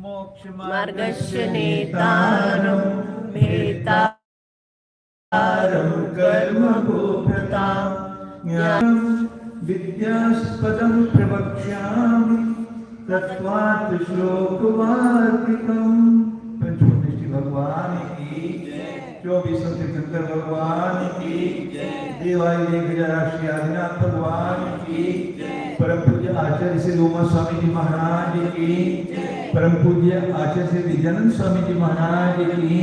मार्गस्य नेतारं भेतारं कर्मभूभृतां ज्ञानं विद्यास्पदं प्रवक्ष्यामि तत्त्वात् श्लोकवार्तिकम्। पंचोपनिषद भगवान की 24 तीर्थंकर भगवान की, देवाई लेखराशि आदिनाथ भगवान की, परम पूज्य आचार्य श्री उमा स्वामी जी महाराज की, परम पूज्य आचार्य श्री विद्यानंद स्वामी जी महाराज की,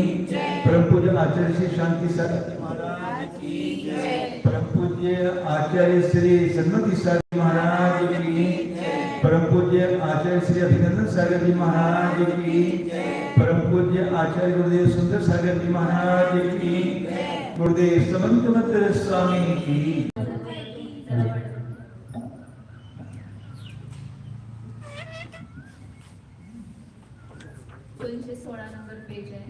परम पूज्य आचार्य श्री शांति सागर जी महाराज की, परम पूज्य आचार्य श्री सन्मति सागर जी महाराज की, परम पूज्य आचार्य श्री अभिनंदन सागर जी महाराज की, परम पूज्य आचार्य गुरुदेव सुंदर सागर जी महाराज की, गुरुदेव समंत स्वामी की। तो 16 नंबर पेज है।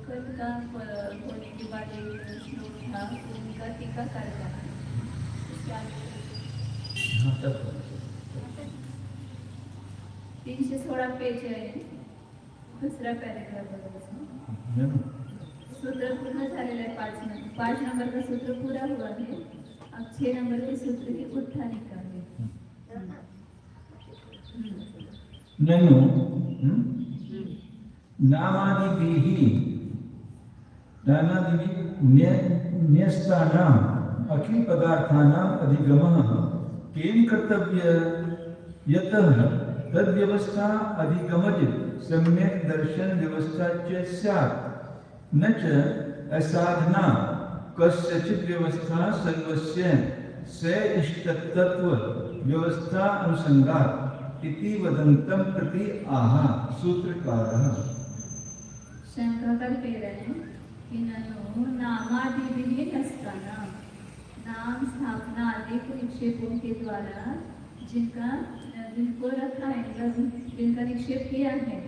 कल का होने के बाद एक श्लोक था, उनका टीका करना 316 पेज है, दूसरा पैराग्राफ है। सूत्र पूर्ण झालेला आहे। 5 नंबर का सूत्र पूरा हुआ है। अब 6 नंबर के सूत्र की उत्थानी कार्य ननु नामादिभिः नानादिभिः न्यस्तानाम् अखिल पदार्थानाम् अधिगमः केन कर्तव्य यतः तद्व्यवस्था अधिगमज सम्यक् दर्शन व्यवस्था च स्यात् न च असाधना कस्यचित् व्यवस्था सर्वस्य से इष्टतत्व व्यवस्था अनुसंगात इति वदन्तं प्रति आह सूत्रकारः। शंका करते रहे कि ननु नामादिभिः न्यस्तानां, नाम स्थापना आदि निक्षेपों के द्वारा जिनको रखा है, जिनका निक्षेप किया है,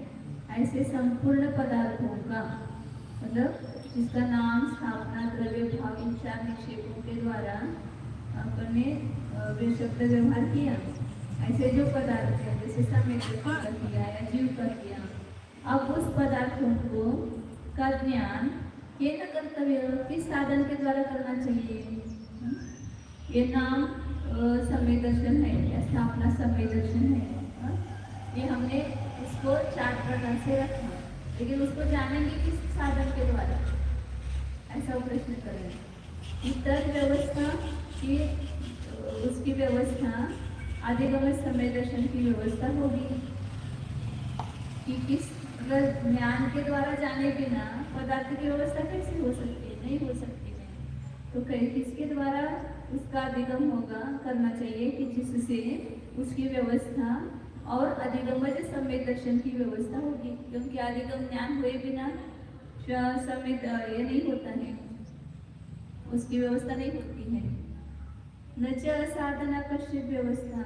ऐसे संपूर्ण पदार्थों का, मतलब जिसका नाम स्थापना द्रव्य भाव इन 4 निक्षेपों के द्वारा अपने शब्द व्यवहार किया, ऐसे जो पदार्थ है जैसे सम्यक का किया या जीव का किया, अब उस पदार्थों को का ज्ञान ये न कर्तव्य किस साधन के द्वारा करना चाहिए। ये नाम सम्यक दर्शन है या स्थापना सम्यक दर्शन है, ये हमने उसको 4 प्रकार से रखा, लेकिन उसको जानेंगे किस साधन के द्वारा, ऐसा प्रश्न करें। इतर व्यवस्था की उसकी व्यवस्था अधिगम समय दर्शन की व्यवस्था होगी कि किस ज्ञान के द्वारा जाने बिना पदार्थ की व्यवस्था कैसे हो सकती है, नहीं हो सकती है। तो किसके द्वारा उसका अधिगम होगा करना चाहिए कि जिससे उसकी व्यवस्था और अधिगमज सम्यक दर्शन की व्यवस्था होगी, क्योंकि अधिगम ज्ञान हुए बिना सम्यक ये नहीं होता है, उसकी व्यवस्था नहीं होती है। न च साधना कश्चित व्यवस्था,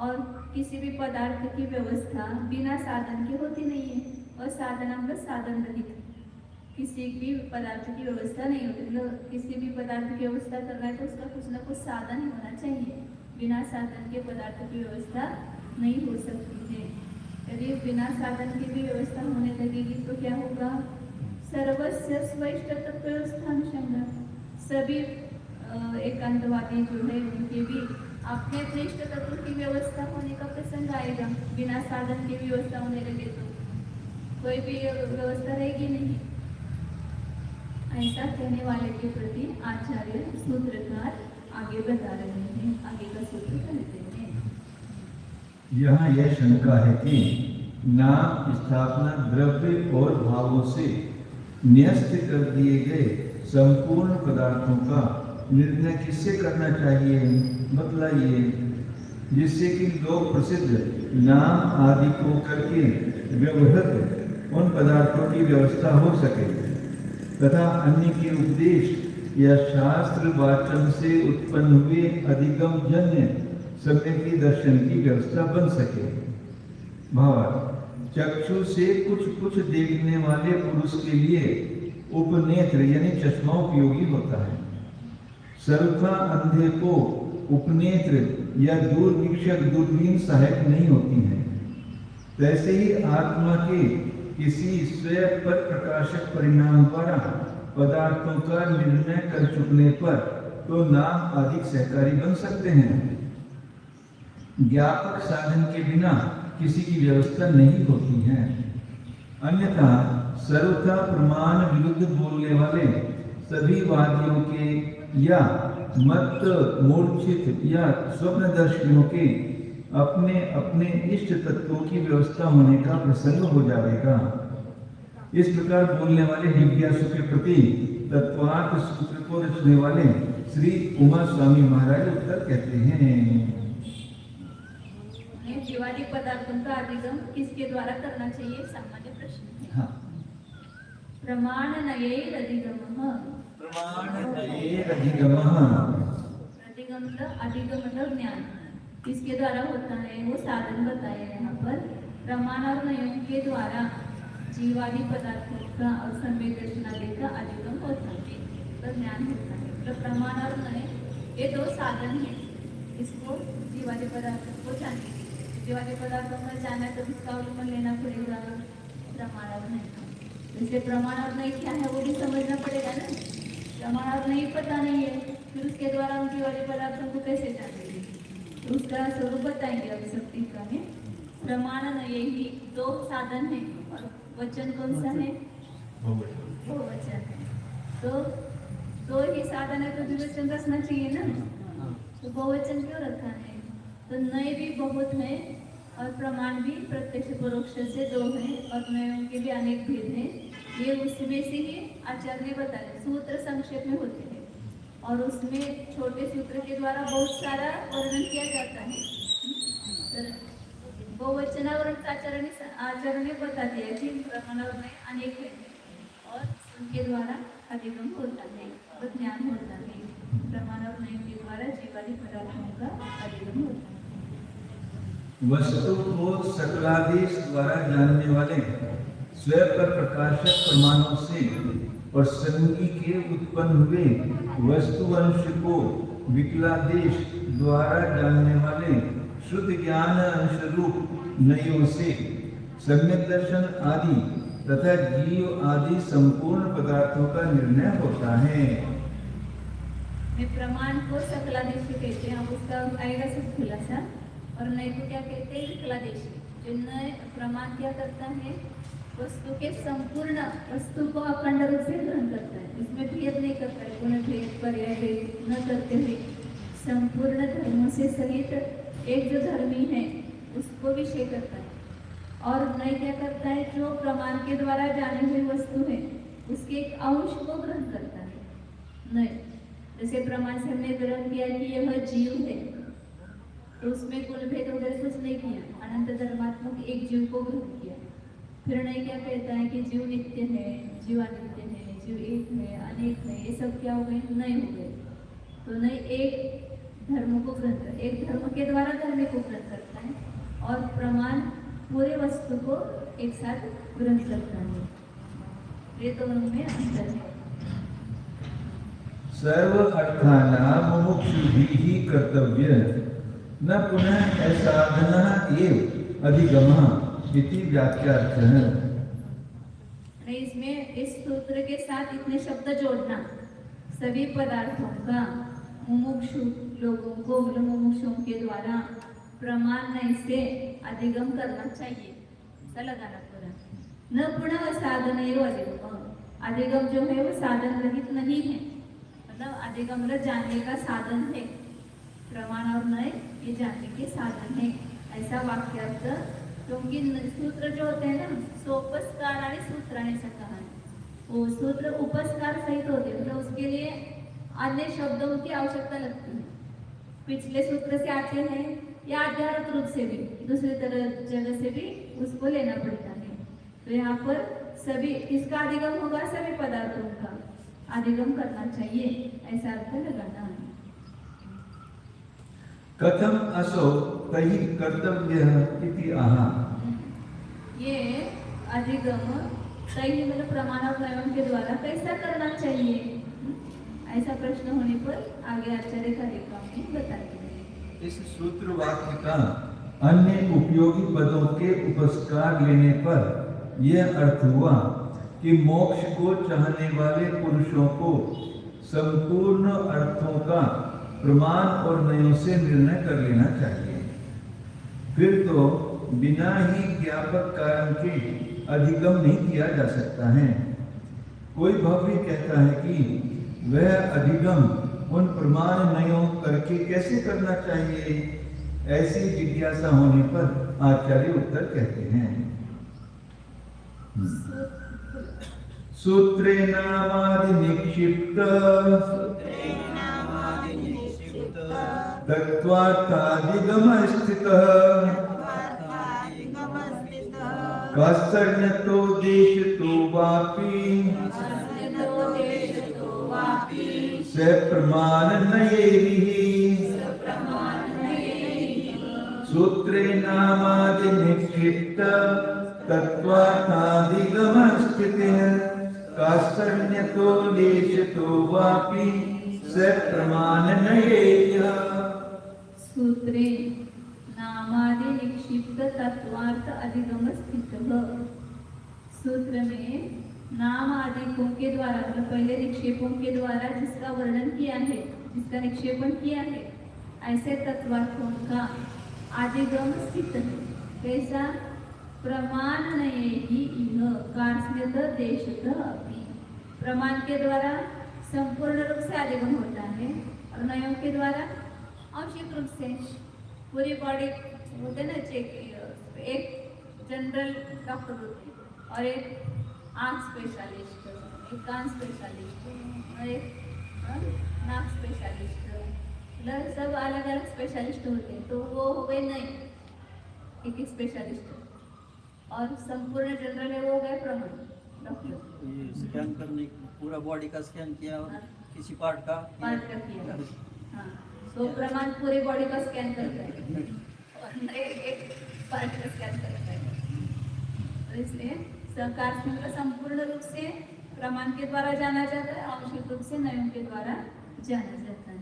और किसी भी पदार्थ की व्यवस्था बिना साधन के होती नहीं है। और साधना मतलब साधन रहित, किसी भी पदार्थ की व्यवस्था नहीं होती। मतलब किसी भी पदार्थ की व्यवस्था करना है तो उसका कुछ न कुछ साधन होना चाहिए, बिना साधन के पदार्थ की व्यवस्था नहीं हो सकती है। यदि बिना साधन की भी व्यवस्था होने लगेगी तो क्या होगा, सर्वस्य स्वेष्ट तत्व व्यवस्था अनुसंगा, सभी एकांतवादी जो है उनके भी अपने अपने इष्ट तत्व की व्यवस्था होने का प्रसंग आएगा। बिना साधन की व्यवस्था होने लगे तो कोई भी व्यवस्था रहेगी नहीं। ऐसा कहने वाले के प्रति आचार्य सूत्रकार आगे बता रहे हैं, आगे का सूत्र कहते हैं। यहाँ यह शंका है कि नाम स्थापना द्रव्य और भावों से न्यस्त कर दिए गए संपूर्ण पदार्थों का निर्णय किससे करना चाहिए, बतलाइए, जिससे कि लोग प्रसिद्ध नाम आदि को करके व्यवहृत उन पदार्थों की व्यवस्था हो सके तथा अन्य के उपदेश या शास्त्र वाचन से उत्पन्न हुए अधिगम जन्य सम्यक दर्शन की व्यवस्था बन सके। भावार्थ, चक्षु से कुछ कुछ देखने वाले पुरुष के लिए उपनेत्र यानी चश्मा उपयोगी होता है। सर्वथा अंधे को उपनेत्र या दूरवीक्षक दूरबीन सहायक नहीं होती हैं। तैसे ही आत्मा के किसी स्वयं पर प्रकाशक परिणाम द्वारा पदार्थों का निर्णय कर चुकने पर तो नाम अधिक सहकारी बन सकते हैं। ज्ञापक साधन के बिना किसी की व्यवस्था नहीं होती है। अन्यथा सर्वथा प्रमाण विरुद्ध बोलने वाले सभी वादियों के या मत मूर्छित या स्वप्नदर्शियों के अपने अपने इष्ट तत्वों की व्यवस्था होने का प्रसंग हो जाएगा। इस प्रकार बोलने वाले जिज्ञासु के प्रति तत्वार्थ सूत्र को रचने वाले श्री उमा स्वामी महाराज उत्तर कहते हैं। जीवादि पदार्थों का अधिगम किसके द्वारा करना चाहिए? सामान्य प्रश्न है। हाँ। प्रमाणनयैर अधिगमः। प्रमाणनयैर अधिगमः। अधिगम मतलब ज्ञान किसके द्वारा होता है? वो साधन बताया यहाँ पर। प्रमाण और नयों के द्वारा जीवादि पदार्थों का और संवेदनादि का अधिगम होता है, तो ज्ञान होता है। तो प्रमाण और नय ये दो साधन है इसको जीवादि पदार्थों को जानने के। जीवादि पदार्थों में जाना तो इसका अवलंबन लेना पड़ेगा प्रमाण और नय। जैसे प्रमाण और नय क्या है वो भी समझना पड़ेगा ना। प्रमाण और नय पता नहीं है, फिर उसके द्वारा हम जीवादि पदार्थों को कैसे जानेंगे? तो उसका स्वरूप बताएंगे अभी सब टीका में। प्रमाण नय ही दो साधन है और वचन कौन सा है? बहुवचन है। तो दो ही साधन है तो द्विवचन रखना चाहिए ना, तो बहुवचन क्यों रखा है? तो नय भी बहुत है और प्रमाण भी प्रत्यक्ष परोक्ष से दो है और नयों के भी अनेक भेद हैं। ये उसमें से ही आचार्य ने बताया, सूत्र संक्षेप में होते हैं और उसमें छोटे सूत्र के द्वारा बहुत सारा वर्णन किया जाता है। बहुवचनावरण आचार्य ने बता दिया कि प्रमाण और नय अनेक है और उनके द्वारा अधिगम होता है और ज्ञान होता है। प्रमाण और नय के द्वारा जीवादि पदार्थों का अधिगम होता है। वस्तु को सकलादेश द्वारा जानने वाले स्वयं पर प्रकाशक प्रमाणों से और संगी के उत्पन्न हुए वस्तु अंश को विकलादेश द्वारा जानने वाले शुद्ध ज्ञान अंश रूप नयों से सम्यक दर्शन आदि तथा जीव आदि संपूर्ण पदार्थों का निर्णय होता है। प्रमाण को सकलादेश कहते हैं, उसका आएगा सब खुलासा। और नय को क्या कहते हैं? विकलादेश। जो नय प्रमाण क्या करता है? वस्तु के संपूर्ण वस्तु को अखंड रूप से ग्रहण करता है, इसमें भेद नहीं करता है, कोई भेद पर्याय भेद न करते हुए संपूर्ण धर्मों से सहित एक जो धर्मी है उसको विषय करता है। और नय क्या करता है? जो प्रमाण के द्वारा जानी हुई वस्तु है उसके एक अंश को ग्रहण करता है नय। जैसे प्रमाण से हमने ग्रहण किया कि यह जीव है, तो उसमें कुल भेद वगैरह कुछ नहीं किया, अनंत धर्मात्मक एक जीव को ग्रहण किया। फिर नहीं क्या कहता है कि जीव नित्य है, जीव अनित्य है, जीव एक है, अनेक है, ये सब क्या हो गए? नय हो गए। तो नय एक धर्म को ग्रहण कर, एक धर्म के द्वारा धर्म को ग्रहण करता है और प्रमाण पूरे वस्तु को एक साथ ग्रहण करता है। ये दोनों में अंतर है। सर्व अर्थानां मुमुक्षुभिः ही कर्तव्य न पुनः असाधनः एव अधिगमः इति व्याख्यार्थः। इसमें इस सूत्र के साथ इतने शब्द जोड़ना, सभी पदार्थों का मुमुक्षु लोगों को मुमुक्षुओं के द्वारा प्रमाण नय से अधिगम करना चाहिए, ऐसा लगाना पूरा। न पुनः साधन अधिगम, अधिगम जो है वो साधन रहित नहीं है, मतलब अधिगम जानने का साधन है। प्रमाण और नय ये जानने के साधन है, ऐसा वाक्यार्थ। क्योंकि सूत्र जो होते हैं ना, सोपस्कार आणि सूत्राने से कहा है, वो सूत्र उपस्कार सहित होते हैं, मतलब उसके लिए अन्य शब्दों की आवश्यकता लगती है। पिछले सूत्र से आते हैं या आध्यात्मिक रूप से भी दूसरी जगह से भी उसको लेना पड़ता है। तो यहाँ पर सभी किसका अधिगम होगा? सभी पदार्थों का अधिगम करना चाहिए, ऐसा अर्थ लगाना है। कथम असो तहि कर्तव्यः इति आहा। ये अधिगम तहि मतलब प्रमाण और नयों के द्वारा कैसा करना चाहिए, ऐसा प्रश्न होने पर आगे आचार्य कारिका में बताएंगे। इस सूत्र वाक्य का अन्य उपयोगी पदों के उपस्कार लेने पर यह अर्थ हुआ कि मोक्ष को चाहने वाले पुरुषों को संपूर्ण अर्थों का प्रमाण और नयों से निर्णय कर लेना चाहिए। फिर तो बिना ही ज्ञापक कारण के अधिगम नहीं किया जा सकता है। कोई भव्य कहता है कि वह अधिगम उन प्रमाण नयों करके कैसे करना चाहिए। ऐसी जिज्ञासा होने पर आचार्य उत्तर कहते हैं। सूत्रे नामादि निक्षिप्त तत्वार्थादिगम स्थितः कास्तर्ण्यतो देशतो वापि स प्रमाण नयैः। सूत्रे नामादि निक्षिप्त तत्वार्थादिगम स्थितः कास्तर्ण्यतो देशतो वापि स प्रमाण नयैः। सूत्रे नामादि निक्षिप्त तत्वार्थ अधिगम स्थितः। सूत्र में नाम आदिकों के द्वारा मतलब पहले निक्षेपों के द्वारा जिसका वर्णन किया है, जिसका निक्षेपण किया है, ऐसे तत्वार्थों का अधिगम स्थित है। कैसा? प्रमाण नयैहि इह कार्ष्ण्यत देशतः अपि। प्रमाण के द्वारा संपूर्ण रूप से अधिगम होता है और नयों के द्वारा आंशिक रूप से। पूरी बॉडी होते ना चेक, एक जनरल डॉक्टर होते और एक आँख स्पेशलिस्ट, एक कान स्पेशलिस्ट और एक नाक स्पेशलिस्ट, मतलब सब अलग अलग स्पेशलिस्ट होते हैं। तो वो हो गए नहीं, एक एक स्पेशलिस्ट। और संपूर्ण जनरल है वो हो गए प्रमाण डॉक्टर। स्कैन करने पूरा बॉडी का स्कैन किया और किसी पार्ट का किया। हाँ, तो प्रमाण पूरी बॉडी का स्कैन करता है और एक पार्ट का स्कैन करता है। तो इसलिए कार्ष्ण्य का संपूर्ण रूप से प्रमाण के द्वारा जाना जाता है, आंशिक रूप से नयों के द्वारा जाना जाता है।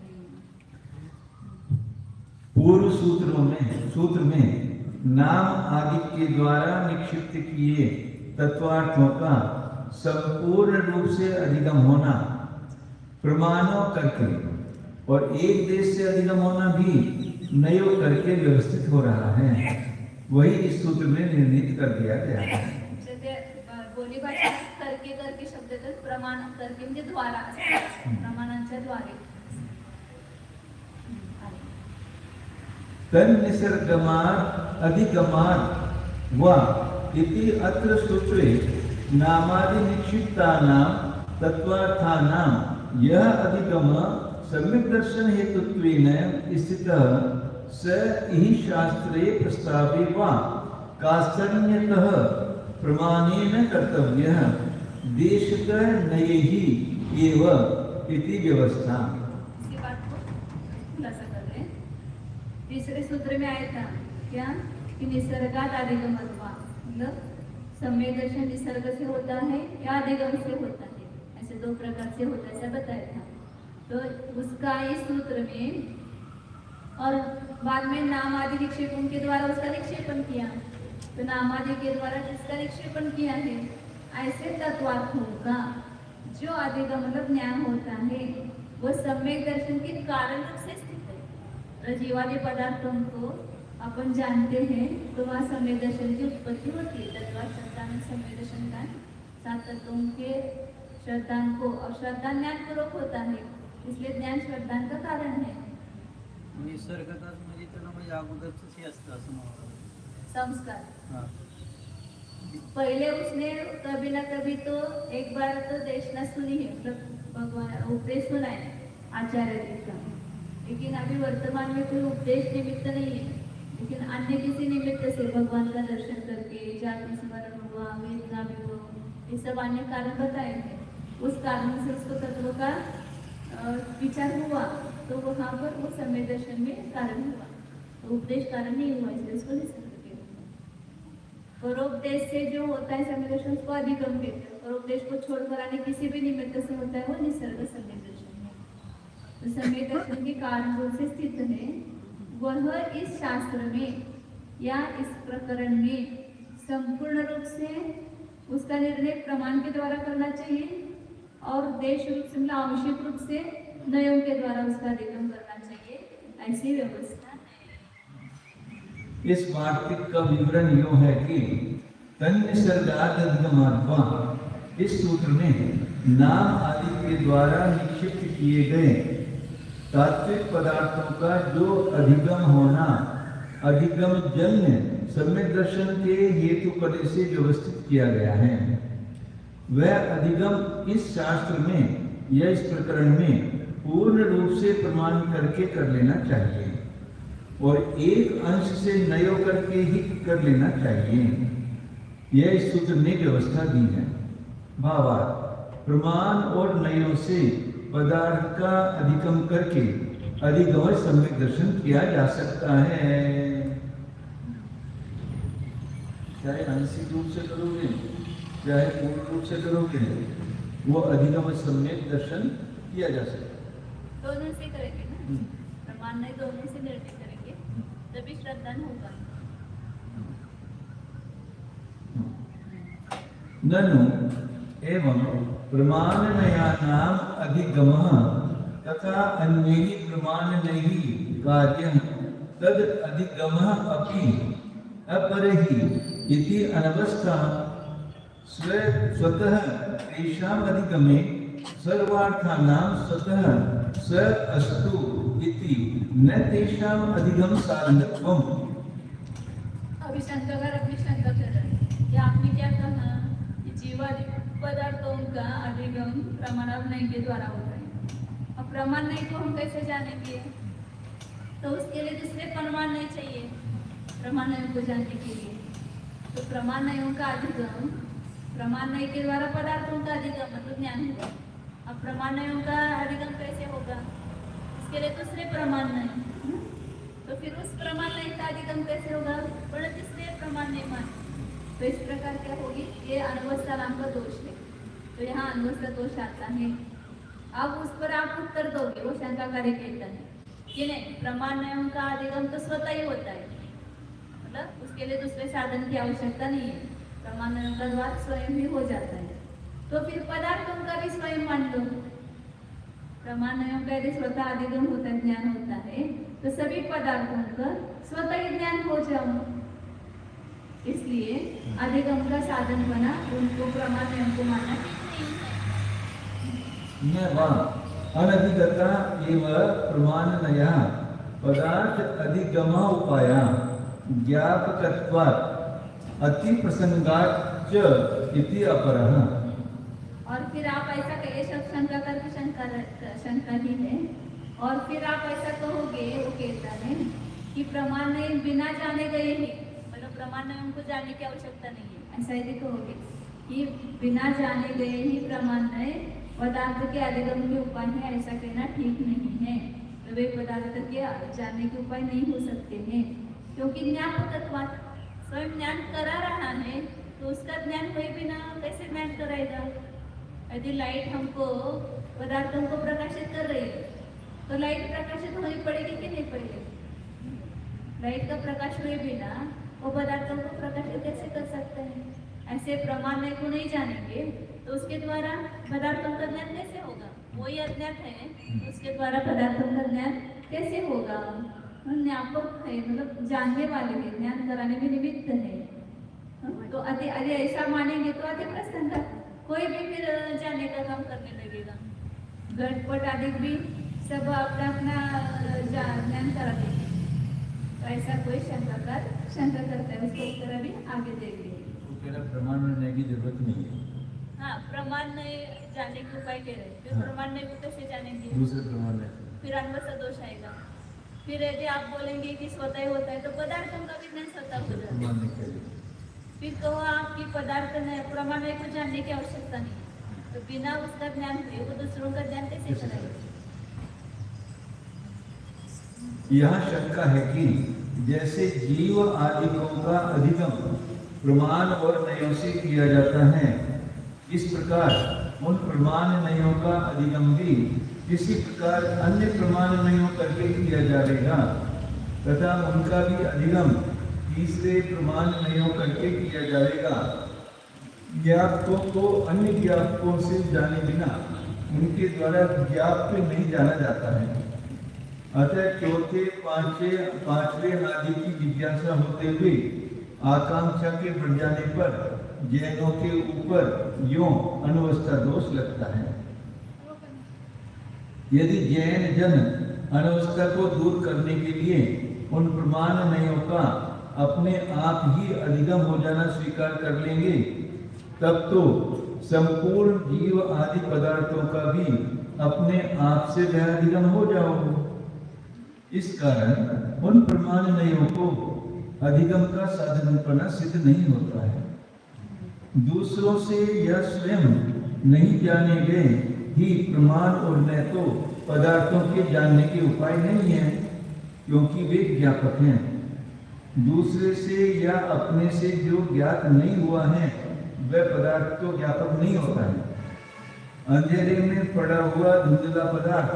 पूर्व सूत्र में नाम आदि के द्वारा निक्षिप्त किए तत्वार्थों का संपूर्ण रूप से अधिगम होना प्रमाणों करके और एक देश से अधिगम होना भी नयो करके व्यवस्थित हो रहा है। वही इस सूत्र में निर्णित कर दिया गया है। बोली भाषा करके शब्द तर प्रमाण करके म्हणजे द्वारा, प्रमाणांच्या द्वारे। तन्निसर्गमात् अधिगमात् वा इति अत्र सूत्रे नामादि निक्षिप्तानां तत्वार्थानां यह अधिगम सम्यक् दर्शन हेतुत्वेन स्थितः स इहि शास्त्रे प्रस्तावे वा कास्तर्ण्यतः प्रमाणेन कर्तव्यः देशतः नयैहि एव इति व्यवस्था। इसी बात को खुलासा कर रहे हैं। तीसरे सूत्र में आया था क्या कि निसर्गात अधिगमत्वा, मतलब सम्यक दर्शन निसर्ग से होता है या अधिगम से होता है, ऐसे दो प्रकार से होता है, ऐसा बताया था। तो उसका इस सूत्र में और बाद में नाम आदि निक्षेपण के द्वारा उसका निक्षेपण किया। तो नाम आदि के द्वारा जिसका निक्षेपण किया है, ऐसे तत्वार्थों का जो अधिगम मतलब ज्ञान होता है वो सम्यक दर्शन के कारण रूप से स्थित है। और जीवादि पदार्थों को अपन जानते हैं तो वहाँ सम्यक दर्शन की उत्पत्ति होती है। तत्वार्थ श्रद्धा में सम्यक दर्शन का सात तत्वों के श्रद्धान को और श्रद्धा ज्ञान पूर्वक होता है, इसलिए ज्ञान श्रद्धान का कारण है। निसर्गतः म्हणजे त्याला म्हणजे अगोदरच हे असतं असं म्हणतात संस्कार। हां, पहले उसने कभी ना कभी तो एक बार तो देशना सुनी है, मतलब भगवान उपदेश सुना है आचार्य जी का, लेकिन अभी वर्तमान में कोई उपदेश निमित्त नहीं है। लेकिन अन्य किसी निमित्त से भगवान का दर्शन करके जाति स्मरण हुआ, वेदना भी हुआ, ये सब अन्य कारण बताए थे। उस कारण से उसको तत्व का विचार हुआ तो वहाँ पर वो सम्यक दर्शन में कारण हुआ। तो उपदेश कारण नहीं हुआ, इसलिए उसको निसर्ग कहते हैं। परोपदेश से जो होता है सम्यक दर्शन उसको अधिगम कहते हैं। परोपदेश को छोड़कर अन्य किसी भी निमित्त से होता है वो निसर्ग सम्यक दर्शन है। तो सम्यक दर्शन के कारण रूप से स्थित है, वह इस शास्त्र में या इस प्रकरण में संपूर्ण रूप से उसका निर्णय प्रमाण के द्वारा करना चाहिए और देश रूप से मतलब आवश्यक रूप से नयों के द्वारा उसका अधिगम करना चाहिए, ऐसी व्यवस्था है। इस वार्तिक का विवरण यूं है कि तन्निसर्गादधिगमात्मा, इस सूत्र में नाम आदि के द्वारा निक्षिप्त किए गए तात्विक पदार्थों का जो अधिगम होना अधिगम जन्य सम्यक दर्शन के हेतु पद से व्यवस्थित किया गया है, वह अधिगम इस शास्त्र में या इस प्रकरण में पूर्ण रूप से प्रमाण करके कर लेना चाहिए और एक अंश से नयो करके ही कर लेना चाहिए। यह इस सूत्र ने व्यवस्था दी है। भावार्थ प्रमाण और नयों से पदार्थ का अधिगम करके अधिगम सम्यक दर्शन किया जा सकता है। चाहे आंशिक रूप से करोगे चाहे पूर्ण रूप से करोगे, वो अधिगम सम्यक दर्शन किया जा सकता है। दोनों से करेंगे ना, प्रमाण नहीं दोनों से निर्णय करेंगे तभी श्रद्धा होगा। ननु एवं प्रमाणनयानाम अधिगमः तथा अन्यैः प्रमाणनैः कार्यं तद अधिगमः अपि अपरैः इति अनवस्था स्वतः तेषाम् अधिगमे सर्वार्थानां स्वतः स अस्तु इति न तेषाम् अधिगम साधनत्वम्। अभी शंकर अपनी शंका कर रहे हैं कि आपने क्या कहा कि जीवादि पदार्थों का अधिगम प्रमाणावनय के द्वारा होता है। अब प्रमाण नहीं को हम कैसे जानेंगे? तो उसके लिए दूसरे प्रमाण नहीं चाहिए प्रमाण को जानने के लिए। तो प्रमाण नयों का अधिगम प्रमाण नय के द्वारा पदार्थों का अधिगम मतलब ज्ञान होगा। अब प्रमाण नयों का अधिगम कैसे होगा? इसके लिए दूसरे प्रमाण नहीं, तो फिर उस प्रमाण नहीं का अधिगम कैसे होगा? परंतु इसलिए प्रमाण नहीं माने, तो इस प्रकार क्या होगी? ये अनवस्था नाम का दोष है। तो यहाँ अनवस्था दोष आता है। अब उस पर आप उत्तर दोगे, वो शंकाकारी कहता है कि नहीं, प्रमाण नयों का अधिगम तो स्वतः ही होता है, मतलब उसके लिए दूसरे साधन की आवश्यकता नहीं है, प्रमाण नयों का द्वार स्वयं ही हो जाता है। तो फिर पदार्थों का भी स्वयं मान लो। प्रमाण नयों का यदि स्वतः अधिगम होता है, ज्ञान होता है, तो सभी पदार्थों का स्वतः ही ज्ञान हो जाओ। इसलिए अधिगम का साधन बना उनको प्रमाण नयों को मानना ठीक नहीं है। अनधिगता एवं प्रमाणनयः पदार्थ अधिगम उपाया ज्ञापकत्वात् अति प्रसंगात् च इति अपरः। और फिर आप ऐसा कहिए, सब शंका करके शंका ही है, और फिर आप ऐसा कहोगे, वो कहता है कि प्रमाण नहीं बिना जाने गए ही, मतलब प्रमाण नहीं उनको जानने की आवश्यकता नहीं है, ऐसा यदि कहोगे कि बिना जाने गए ही प्रमाण नहीं पदार्थ के अधिगम के उपाय है, ऐसा कहना ठीक नहीं है। तो वे पदार्थ के जानने के उपाय नहीं हो सकते हैं, क्योंकि ज्ञापकत्वात् स्वयं ज्ञान करा रहा है, तो उसका ज्ञान हुए बिना कैसे ज्ञान कराएगा? यदि लाइट हमको पदार्थों को प्रकाशित कर रही है, तो लाइट प्रकाशित होनी पड़ेगी कि नहीं पड़ेगी? लाइट का प्रकाश हुए बिना वो पदार्थों को प्रकाशित कैसे कर सकते हैं? ऐसे प्रमाण नहीं को नहीं जानेंगे तो उसके द्वारा पदार्थों का ज्ञान कैसे होगा? वही अज्ञात है, उसके द्वारा पदार्थों का ज्ञान कैसे होगा? ज्ञापक है, मतलब जानने वाले हैं, ज्ञान कराने में निमित्त है। तो अति ऐसा मानेंगे तो अति प्रसन्न कोई भी फिर जाने का काम करने लगेगा। घटपट आदि भी सब अपना अपना ज्ञान करा देंगे। तो ऐसा कोई शंका करता है, उसको उत्तर अभी आगे देंगे। प्रमाण नहीं की जरूरत नहीं है। हाँ, प्रमाण नहीं जानने के उपाय कह रहे हैं, फिर प्रमाण नहीं को कैसे जानेंगे? दूसरे प्रमाण है, फिर अनवस्था दोष आएगा। फिर यदि आप बोलेंगे कि स्वतः होता है, तो पदार्थों का भी नहीं स्वतः हो जाता है। फिर कहो आपकी पदार्थ नहीं, प्रमाण नहीं को जानने की आवश्यकता नहीं, तो बिना उसका ज्ञान हुए वो दूसरों का ज्ञान कैसे कराएगा? यह शंका है कि जैसे जीव आदिकों का अधिगम प्रमाण और नयों से किया जाता है, इस प्रकार उन प्रमाणमयों का अधिगम भी इसी प्रकार अन्य प्रमाणमयों करके किया जाएगा तथा उनका भी अधिगम तीसरे प्रमाणमयों करके किया जाएगा। ज्ञापकों को अन्य ज्ञापकों से जाने बिना उनके द्वारा ज्ञाप्य नहीं जाना जाता है। अतः चौथे पांचवें आदि की जिज्ञासा होते हुए आकांक्षा के बढ़ जाने पर जैनों के ऊपर यों अनवस्था दोष लगता है। यदि जैन जन अनवस्था को दूर करने के लिए उन प्रमाणमयों का अपने आप ही अधिगम हो जाना स्वीकार कर लेंगे तब तो संपूर्ण जीव आदि पदार्थों का भी अपने आप से वह अधिगम हो जाओगे। इस कारण उन प्रमाणमयों को अधिगम का साधन करना सिद्ध नहीं होता है। दूसरों से या स्वयं नहीं जाने गए ही प्रमाण और न तो पदार्थों के जानने के उपाय नहीं है, क्योंकि वे ज्ञापक हैं। दूसरे से या अपने से जो ज्ञात नहीं हुआ है वह पदार्थ तो ज्ञापक नहीं होता है। अंधेरे में पड़ा हुआ धुंधला पदार्थ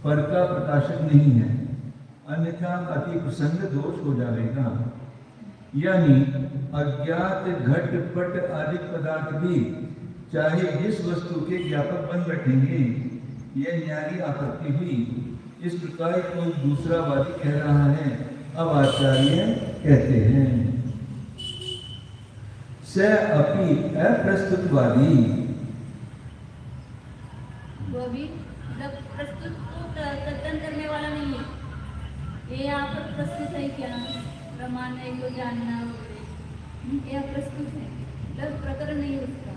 पर का प्रकाशक नहीं है, अन्यथा अति प्रसंग दोष हो जाएगा। यानी अज्ञात घट पट आदि पदार्थ भी चाहे जिस वस्तु के ज्ञापक बन बैठेंगे, यह न्यारी आपत्ति हुई। इस प्रकार कोई दूसरा वादी कह रहा है। अब आचार्य कहते हैं स अपि अप्रस्तुतवादी, वो भी मतलब प्रस्तुत को कथन करने वाला नहीं है। ये यहाँ पर प्रस्तुत है क्या प्रमाण है को जानना यह प्रस्तुत है, मतलब प्रकरण नहीं उसका,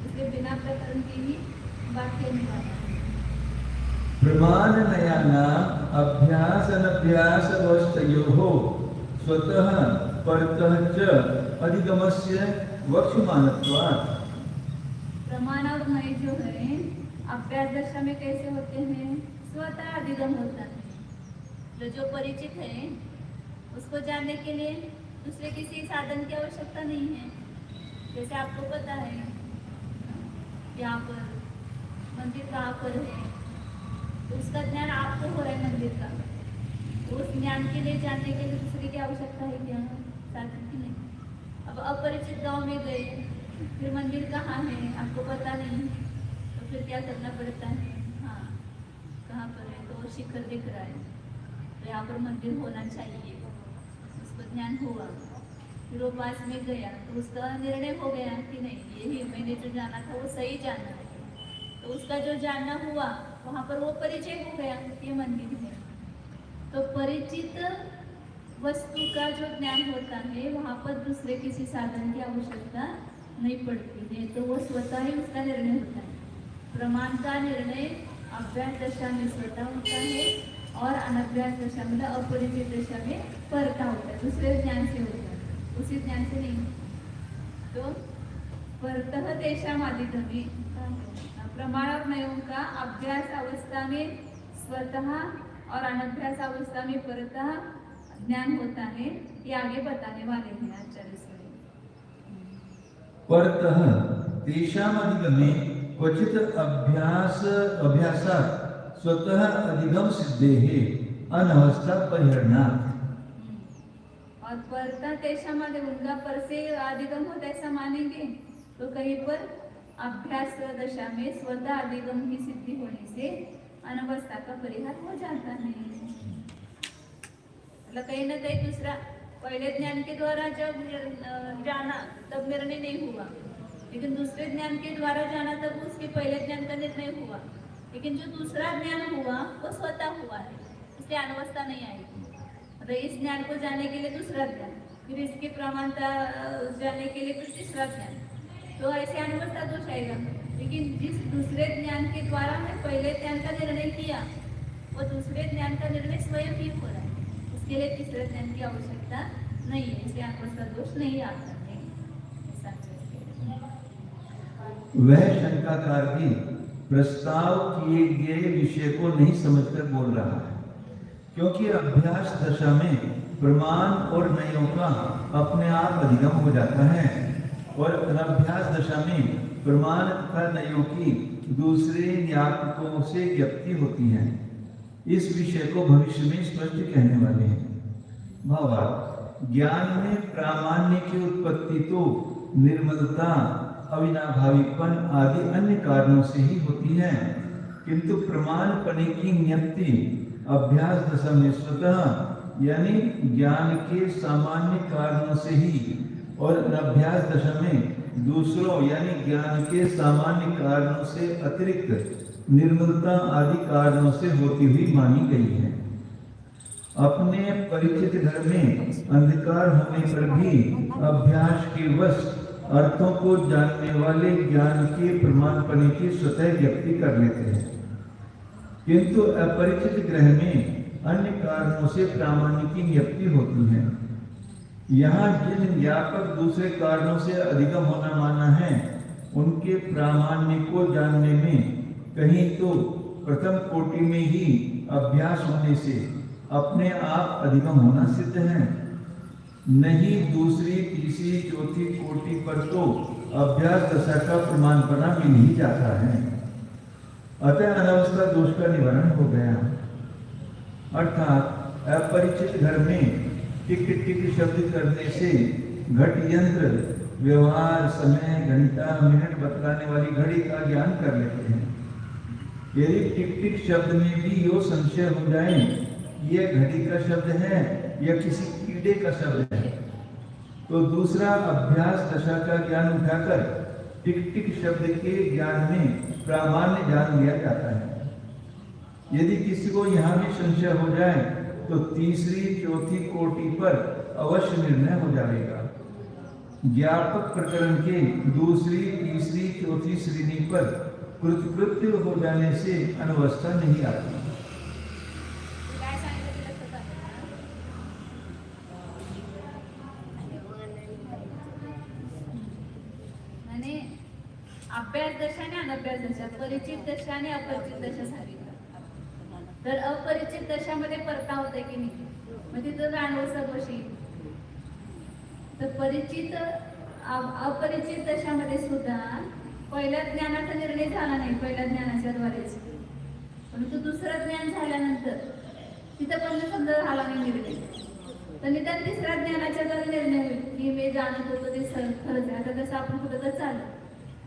इसलिए बिना प्रकरण की ही वाक्य निकालना है। प्रमाण नयाना अभ्यास अनभ्यास अवस्थयोः स्वतः परतः च अधिगमस्य वक्ष्यमानत्वात्। प्रमाण और नय जो है अभ्यास दशा में कैसे होते हैं? स्वतः अधिगम होता है। तो जो परिचित है उसको जानने के लिए दूसरे किसी साधन की आवश्यकता नहीं है। जैसे आपको पता है यहाँ पर मंदिर कहाँ पर है, तो उसका ज्ञान आपको हो रहा है मंदिर का, तो उस ज्ञान के लिए जानने के लिए दूसरे की आवश्यकता है क्या? साधन की नहीं। अब अपरिचित गांव में गए, फिर मंदिर कहाँ है आपको पता नहीं, तो फिर क्या करना पड़ता है? हाँ कहाँ पर है, तो शिखर दिख रहा है, तो यहाँ पर मंदिर होना चाहिए, उसको ज्ञान हुआ। फिर वो पास में गया तो उसका निर्णय हो गया कि नहीं यही मैंने जो जाना था वो सही जाना है, तो उसका जो जानना हुआ वहाँ पर वो परिचय हो गया ये मंदिर है। तो परिचित वस्तु का जो ज्ञान होता है वहाँ पर दूसरे किसी साधन की आवश्यकता नहीं पड़ती है, तो वो स्वतः ही उसका निर्णय होता है। प्रमाण का निर्णय अभ्यास दशा में स्वतः होता है और अनभ्यास दशा मतलब अपरिचित दशा में परता होता है, दूसरे ज्ञान से होता है, उसी ज्ञान से नहीं। तो परतः तेषामादिगमे प्रमाण और नयों का अभ्यास अवस्था में स्वतः और अनभ्यास अवस्था में परतः ज्ञान होता है, ये आगे बताने वाले हैं आचार्य स्वयं। परतः तेषामधिगमे क्वचित अभ्यासात् स्वतः अधिगम सिद्धेः अनवस्था परिहरणात्। और परतः तेषामधि उनका पर से अधिगम होता ऐसा मानेंगे तो कहीं पर अभ्यास दशा में स्वतः अधिगम की सिद्धि होने से अनवस्था का परिहार हो जाता है। मतलब कहीं ना कहीं दूसरा पहले ज्ञान के द्वारा जब जाना तब निर्णय नहीं हुआ, लेकिन दूसरे ज्ञान के द्वारा जाना तब उसके पहले ज्ञान का निर्णय हुआ, लेकिन जो दूसरा ज्ञान हुआ वो स्वतः हुआ है, इसलिए अनवस्था नहीं आएगी। मतलब इस ज्ञान को जानने के लिए दूसरा ज्ञान, फिर इसकी प्रमाणता जानने के लिए फिर तीसरा ज्ञान, तो ऐसे अनवस्था दोष आएगा। लेकिन जिस दूसरे ज्ञान के द्वारा मैं पहले ज्ञान का निर्णय किया वो दूसरे ज्ञान का निर्णय स्वयं ही हो रहा है, उसके लिए तीसरे ज्ञान की आवश्यकता नहीं है, इसलिए अनवस्था दोष नहीं आता है। वह शंकाकार भी प्रस्ताव किए गए विषय को नहीं समझकर बोल रहा है, क्योंकि अभ्यास दशा में प्रमाण और नयों का अपने आप अधिगम हो जाता है और अनभ्यास दशा में प्रमाण तथा नयों की दूसरे ज्ञापकों से ज्ञप्ति होती है। इस विषय को भविष्य में स्पष्ट कहने वाले हैं। भावार्थ, ज्ञान में प्रामाण्य की उत्पत्ति तो निर्मलता, अविनाभावीपन आदि अन्य कारणों से ही होती है, किंतु प्रमाण पने की ज्ञप्ति अभ्यास दशा में स्वतः यानी ज्ञान के सामान्य कारणों से ही और अभ्यास दशा में दूसरों यानी ज्ञान के सामान्य कारणों से अतिरिक्त निर्मलता आदि कारणों से होती हुई मानी गई है। अपने परिचित घर में अंधकार होने पर भी अभ्यास के वश अर्थों को जानने वाले ज्ञान के प्रमाणपने की स्वतः व्यक्ति कर लेते हैं, किंतु अपरिचित ग्रह में अन्य कारणों से प्रामाण्य की व्यक्ति होती है। यहाँ जिन व्यापक दूसरे कारणों से अधिगम होना माना है, उनके प्रामाण्य को जानने में कहीं तो प्रथम कोटि में ही अभ्यास होने से अपने आप अधिगम होना सिद्ध है, नहीं दूसरी तीसरी चौथी कोटि पर तो अभ्यास दशा का प्रमाणपना मिल ही जाता है। अतः अनवस्था दोष का निवारण हो गया। अर्थात अपरिचित घर में टिक टिक शब्द करने से घट यंत्र व्यवहार, समय, घंटा, मिनट बतलाने वाली घड़ी का ज्ञान कर लेते हैं। यदि टिक टिक शब्द में भी यो संशय हो जाए यह घड़ी का शब्द है या किसी कीड़े का शब्द है, तो दूसरा अभ्यास दशा का ज्ञान उठाकर टिक टिक शब्द के ज्ञान में प्रामाण्य जान लिया जाता है। यदि किसी को यहाँ भी संशय हो जाए तो तीसरी चौथी कोटि पर अवश्य निर्णय हो जाएगा। ज्ञापक प्रकरण के दूसरी तीसरी चौथी श्रेणी पर कृतकृत्य हो जाने से अनवस्था नहीं आती। अभ्यास दशा आणि अनभ्यास दशा, परिचित दशा आणि अपरिचित दशा सांगितलं। तर अपरिचित दशामध्ये परता होते की नाही, मग तिथं जाणवं सदोषी। तर परिचित अपरिचित दशामध्ये सुद्धा पहिल्या ज्ञानाचा निर्णय झाला नाही, पहिल्या ज्ञानाच्या द्वारेच, परंतु दुसरं ज्ञान झाल्यानंतर तिथं पण समजा झाला नाही निर्णय, तर निदान तिसऱ्या ज्ञानाच्या द्वारे निर्णय होईल की मी जाणत होतो ते खरंच आहे। आता जसं आपण कुठं तर चाललो,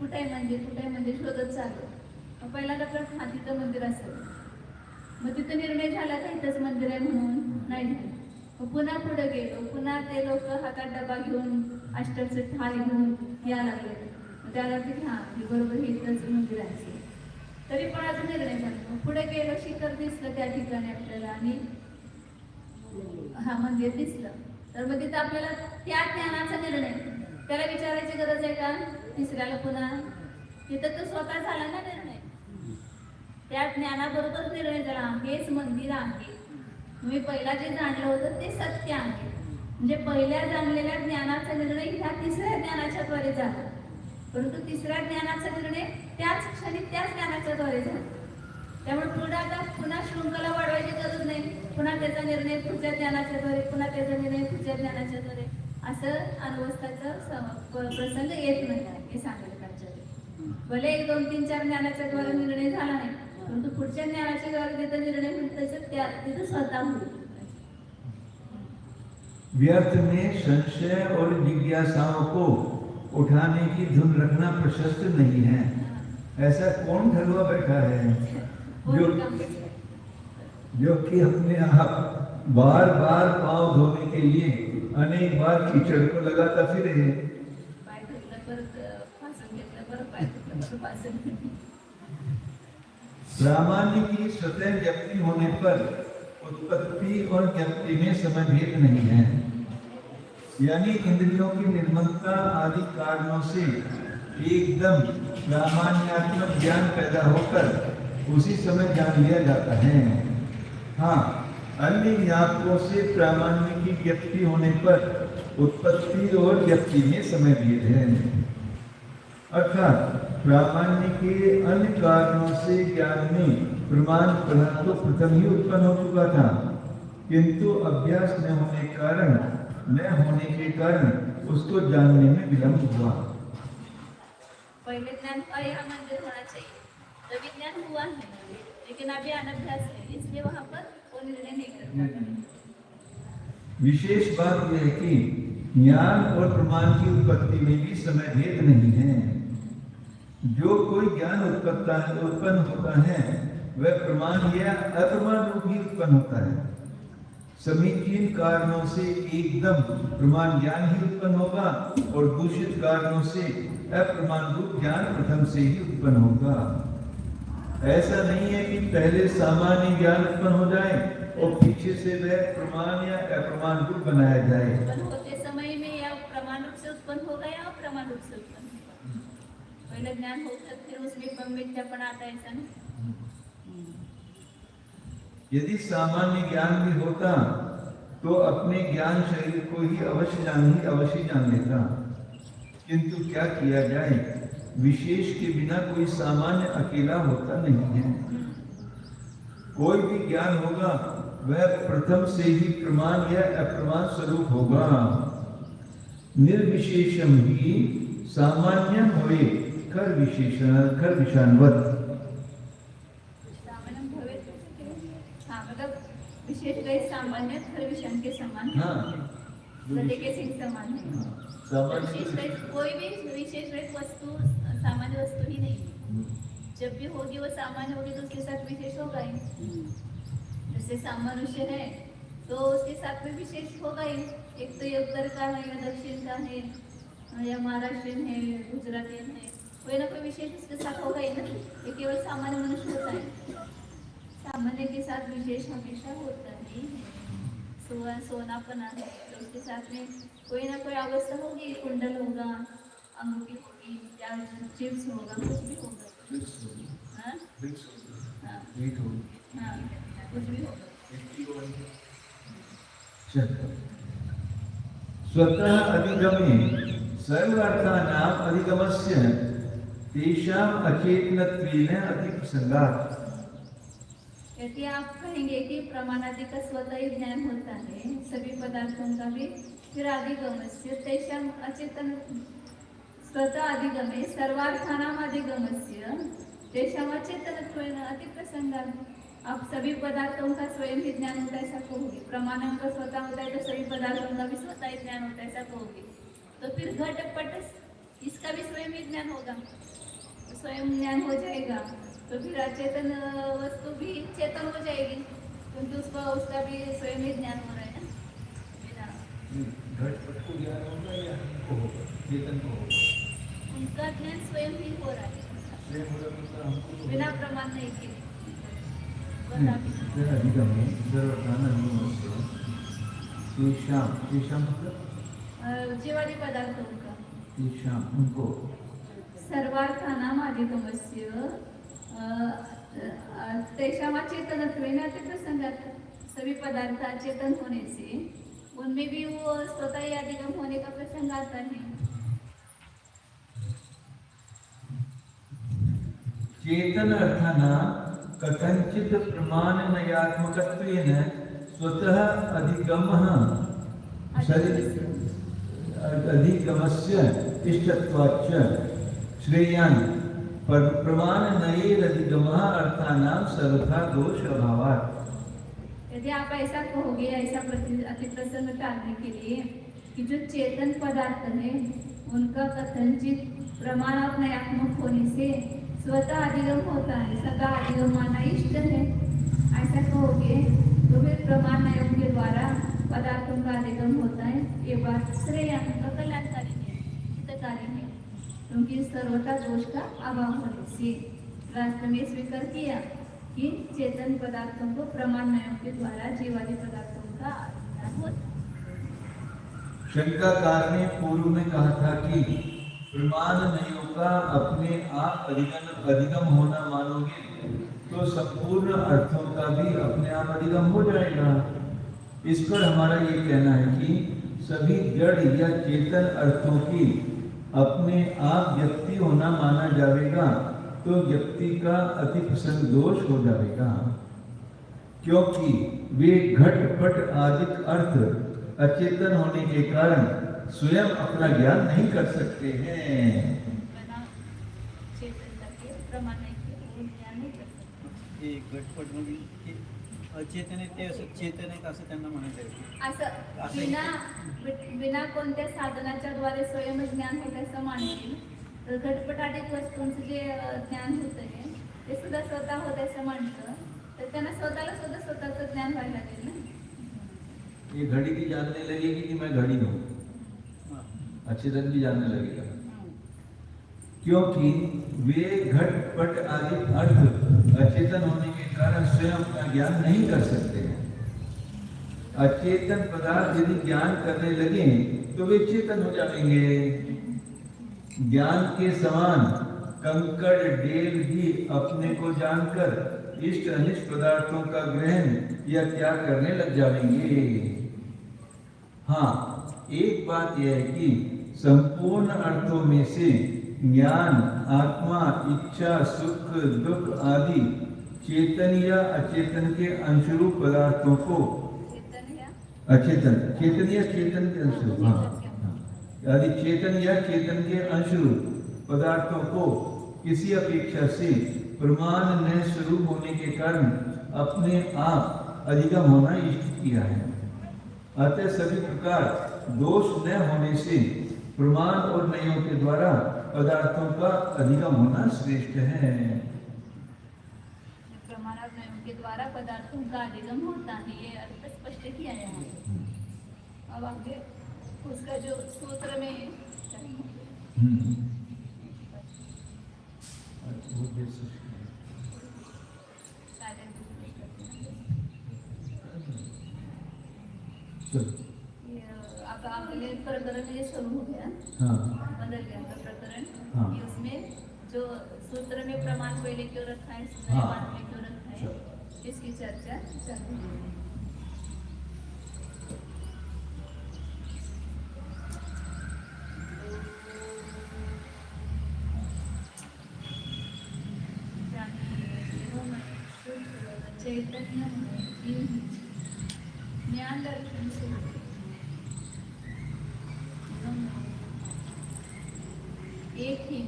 कुठे म्हणजे शोधत चाललो, पहिल्यांदा प्रश्न तिथं मंदिर असेल, मग तिथं निर्णय झाला का इथंच मंदिर आहे म्हणून नाही झालं, मग पुन्हा पुढे गेलो, पुन्हा ते लोक हातात डबा घेऊन अष्टकचे थाळी घेऊन या लागले, मग त्याला की हा बरोबर हे इथंच मंदिर आहे, तरी पण अजून निर्णय झाला। पुढे गेलो, शिखर दिसलं त्या ठिकाणी आपल्याला आणि हा मंदिर दिसलं, तर मग तिथं आपल्याला त्या ज्ञानाचा निर्णय त्याला विचारायची गरज आहे का? तिसऱ्याला पुन्हा तिथं तो स्वतः झाला ना निर्णय, त्या ज्ञानाबरोबर निर्णय झाला हेच मंदिर आहे, मी पहिला जे जाणलं होतं ते सत्य आहे। म्हणजे पहिल्या जाणलेल्या ज्ञानाचा निर्णय ह्या तिसऱ्या ज्ञानाच्या द्वारे झाला, परंतु तिसऱ्या ज्ञानाचा निर्णय त्याच क्षणी त्याच ज्ञानाच्या द्वारे झाला। त्यामुळे पुढे आता पुन्हा शृंखला वाढवायची गरज नाही, पुन्हा त्याचा निर्णय पुढच्या ज्ञानाच्या द्वारे, पुन्हा त्याचा निर्णय पुढच्या ज्ञानाच्या द्वारे, असं अनवस्थाचा प्रसंग येत नाही हे सांगायला पाहिजे। भले 1 2 3 4 ज्ञानाच्या द्वारे निर्णय झाला नाही, परंतु पुढच्या ज्ञानाच्या द्वारे तिथं निर्णय होईल त्याचं तिथं स्वतः होईल। व्यर्थ में संशय और जिज्ञासाओं को उठाने की धुन रखना प्रशस्त नहीं है। ऐसा कौन ढलुआ बैठा है जो कि अपने आप बार बार पांव धोने के लिए अनेक बार कीचड़ को लगाता फिरे। प्रामाण्य की स्वतः व्यक्ति होने पर उत्पत्ति और व्यक्ति में समय भेद नहीं है, यानी इंद्रियों की निर्मलता आदि कारणों से एकदम प्रामाण्यात्मक ज्ञान पैदा होकर उसी समय जान लिया जाता है। हाँ, अन्य ज्ञापकों से प्रामाण्य की व्यक्ति होने पर उत्पत्ति और व्यक्ति में समय भेद है, अर्थात प्रामाण्य के अन्य कारणों से ज्ञान में प्रमाण पदार्थ तो प्रथम ही उत्पन्न हो चुका था, किंतु अभ्यास न होने के कारण उसको जानने में विलंब हुआ। पहले ज्ञान हुआ यहाँ मंदिर होना चाहिए, तभी ज्ञान हुआ है, लेकिन अभी अनभ्यास है, इसलिए वहाँ पर वो निर्णय नहीं कर पाता। विशेष बात यह है कि ज्ञान और प्रमाण की उत्पत्ति में भी समय भेद नहीं है। जो कोई ज्ञान उत्पन्न होता है वह प्रमाण या अप्रमाण रूप ही उत्पन्न होता है। समीचीन कारणों से एकदम प्रमाण ज्ञान ही उत्पन्न होगा और दूषित कारणों से अप्रमाण रूप ज्ञान प्रथम से ही उत्पन्न होगा। ऐसा नहीं है कि पहले सामान्य ज्ञान उत्पन्न हो जाए और पीछे से वह प्रमाण या अप्रमाण रूप बनाया जाए। होते समय में या प्रमाण रूप से उत्पन्न होगा या अप्रमाण रूप से उत्पन्न होगा। पहले ज्ञान होगा फिर उसमें मिथ्यापन आता है, ऐसा नहीं। यदि सामान्य ज्ञान भी होता तो अपने ज्ञान शरीर को ही अवश्य जान लेता, किंतु क्या किया जाए, विशेष के बिना कोई सामान्य अकेला होता नहीं है। कोई भी ज्ञान होगा वह प्रथम से ही प्रमाण या अप्रमाण स्वरूप होगा। निर्विशेषम ही सामान्य होए खर विषाणवत। विशेष गए सामान्य खर विषाण के समान है, के सिंह समान है। विशेष कोई भी विशेष वस्तु सामान्य वस्तु ही नहीं है। जब भी होगी वो सामान्य होगी तो उसके साथ विशेष होगा ही। जैसे सामान्य है तो उसके साथ में विशेष होगा ही। एक तो ये उत्तर का है या दक्षिण का है या महाराष्ट्रियन है, गुजरातियन है, कोई ना कोई विशेष उसके साथ होगा ही ना। ये केवल सामान्य मनुष्य होता है, सामान्य के साथ विशेष हमेशा होता नहीं है। सोनापना है तो उसके साथ में कोई ना कोई अवस्था होगी, कुंडल होगा, अंगूठी होगी या चिप्स होगा, कुछ भी होगा। हाँ? हाँ, कुछ भी होगा। स्वतः अधिगमे सर्वार्थानाम अधिगमस्य तेषाम अचेतनत्वेन अतिप्रसंगात्। यदि आप कहेंगे कि प्रमाणादि का स्वतः ही ज्ञान होता है सभी पदार्थों का भी, फिर अधिगमस्य तेषाम अचेतन स्वतः अधिगमे सर्वार्थानाम अधिगमस्य तेषाम अचेतनत्वेन अतिप्रसंगात्। आप सभी पदार्थों का स्वयं ही ज्ञान होता है ऐसा कहोगे, प्रमाणों का स्वतः होता है तो सभी पदार्थों का भी स्वतः ही ज्ञान होता है ऐसा कहोगे, तो फिर घट इसका भी स्वयं ही ज्ञान होगा, तो स्वयं ज्ञान हो जाएगा तो फिर अचेतन वस्तु भी चेतन हो जाएगी, क्योंकि उसका भी स्वयं ही ज्ञान हो रहा है ना। घटपट को ज्ञान होगा या हमको होगा, चेतन को होगा? उनका ज्ञान स्वयं ही हो रहा है, बिना प्रमाण नहीं के। जीवादि पदार्थों का उनको सर्वार्थानाम अधिगमस्य तेषाम अचेतनत्वेन अतिप्रसंगात्। सभी पदार्थ अचेतन होने से उनमें भी वो स्वतः ही अधिगम होने का प्रसंग आता है। चेतन अर्थाना कथंचित प्रमाण नयात्मकत्वेन स्वतः अधिगमः अधिगमस्य इष्टत्वाच्च श्रेयान् प्रमाण नयेर अधिगमः अर्थानां सर्वथा दोष अभावात्। यदि आप ऐसा कहोगे, ऐसा अतिप्रसंग टालने के लिए कि जो चेतन पदार्थ है उनका कथंचित प्रमाण और नयात्मक होने से स्वतः अधिगम होता है, सदा अधिगम माना इष्ट है, ऐसा कहोगे तो फिर प्रमाण नयम के द्वारा पदार्थों का अधिगम होता है। ये बात श्रेय कल्याणकारी है, हितकारी है, क्योंकि सर्वथा दोष का अभाव होने से राष्ट्र में स्वीकार किया कि चेतन पदार्थों को प्रमाण नयम के द्वारा जीवादि पदार्थों का अधिगम होता है। शंकाकार ने पूर्व में कहा था कि प्रमाण नयों का अपने आप अधिगम होना मानोगे तो संपूर्ण अर्थों का भी अपने आप अधिगम हो जाएगा। इस पर हमारा ये कहना है कि सभी जड़ या चेतन अर्थों की अपने आप व्यक्ति होना माना जाएगा तो व्यक्ति का अतिप्रसंग दोष हो जाएगा, क्योंकि वे घटपट आदि अर्थ अचेतन होने के कारण स्वयं अपना ज्ञान नहीं कर सकते हैं। प्रमाण नाही केलं, वो ज्ञान नाही कर सकते. हे घटपट म्हणजे ते अचेतन आहे ते असं चेतन आहे का असं त्यांना म्हणायचं आहे. असं बिना कोणत्या साधनाच्या द्वारे स्वयं ज्ञान होत असं मानतील, तर घटपटाधिक वस्तूंचं जे ज्ञान होतंय ते सुद्धा स्वतः होत असं मानतं, तर त्यांना स्वतःला सुद्धा स्वतःचं ज्ञान व्हायला लागेल ना. ये घड़ी भी जानने लगेगी कि मैं घड़ी हूँ, हां. अचेतन भी जानने लगेगा, क्योंकि वे घटपट आदि अर्थ अचेतन होने के कारण स्वयं का ज्ञान नहीं कर सकते हैं. अचेतन पदार्थ यदि ज्ञान करने लगे तो वे चेतन हो जाएंगे. ज्ञान के समान कंकड़ डेल भी अपने को जानकर इष्ट अनिष्ट पदार्थों का ग्रहण या त्याग करने लग जाएंगे. हाँ, एक बात यह है कि संपूर्ण अर्थों में से ज्ञान, आत्मा, इच्छा, सुख, दुख आदि चेतन या अचेतन के अंशरूप पदार्थों को चेतन या चेतन के अंशरूप, आदि चेतन या चेतन के अंशरूप पदार्थों को किसी अपेक्षा से प्रमाण न स्वरूप होने के कारण अपने आप अधिगम होना इष्ट किया है. अतः सभी प्रकार दोष न होने से प्रमाण और नयों के द्वारा पदार्थों का अधिगम होना श्रेष्ठ है. प्रमाण और नयों के द्वारा पदार्थों का अधिगम होता है, ये अर्थ स्पष्ट किया है. अब आगे उसका जो सूत्र में अब अगले प्रकरण ये शुरू हो गया. हाँ. बदल गया था प्रकरण. हाँ. ये उसमें जो सूत्र में प्रमाण पहले क्यों रखा है, हाँ. बाद में क्यों रखा है, इसकी चर्चा चल रही है. चैतन्य ज्ञान दर्शन से एक ही,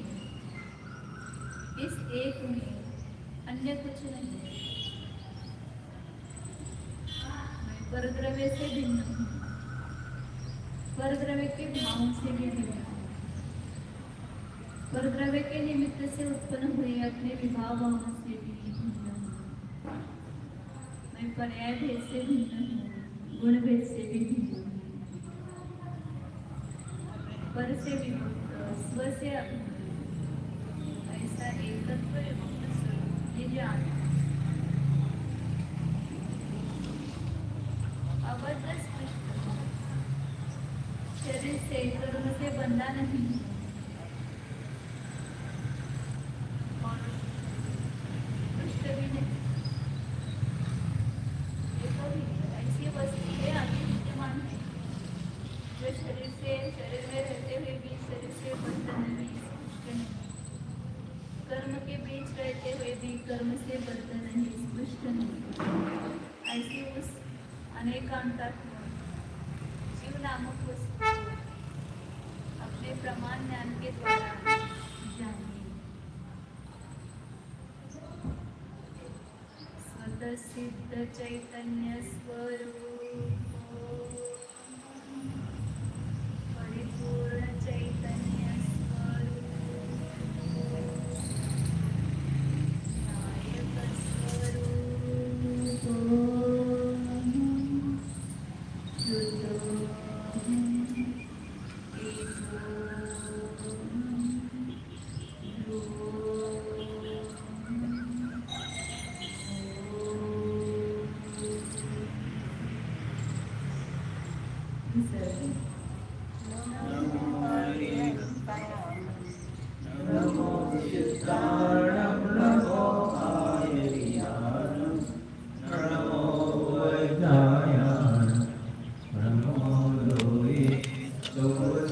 इस एक में अन्य कुछ नहीं. मैं परद्रव्य से भिन्न हूँ, परद्रव्य के भाव से भी भिन्न हूँ, परद्रव्य के निमित्त से उत्पन्न हुए अपने विभाव भावों से भी भिन्न हूँ. मैं पर्याय भेद से भिन्न हूँ, गुण भेद से भी भिन्न हूँ, पर से विमुक्त, स्व से ऐसा एकत्व ये जान. अबद्ध स्पष्ट, शरीर से कर्म से बंधा नहीं और दुष्ट भी नहीं. ऐसी वस्तु है आदि विद्यमान है जो शरीर में रहते हुए भी शरीर से बंध नहीं, कर्म के बीच रहते हुए भी कर्म से बंध नहीं, स्पष्ट नहीं. ऐसी उस अनेकांतात्मा जीव नामक वस्तु अपने प्रमाण ज्ञान के द्वारा जानिए. स्वतः सिद्ध चैतन्य स्वरूप, परिपूर्ण चैतन्य स्वरूप, नायक स्वरूप, नमो सिद्धार्थ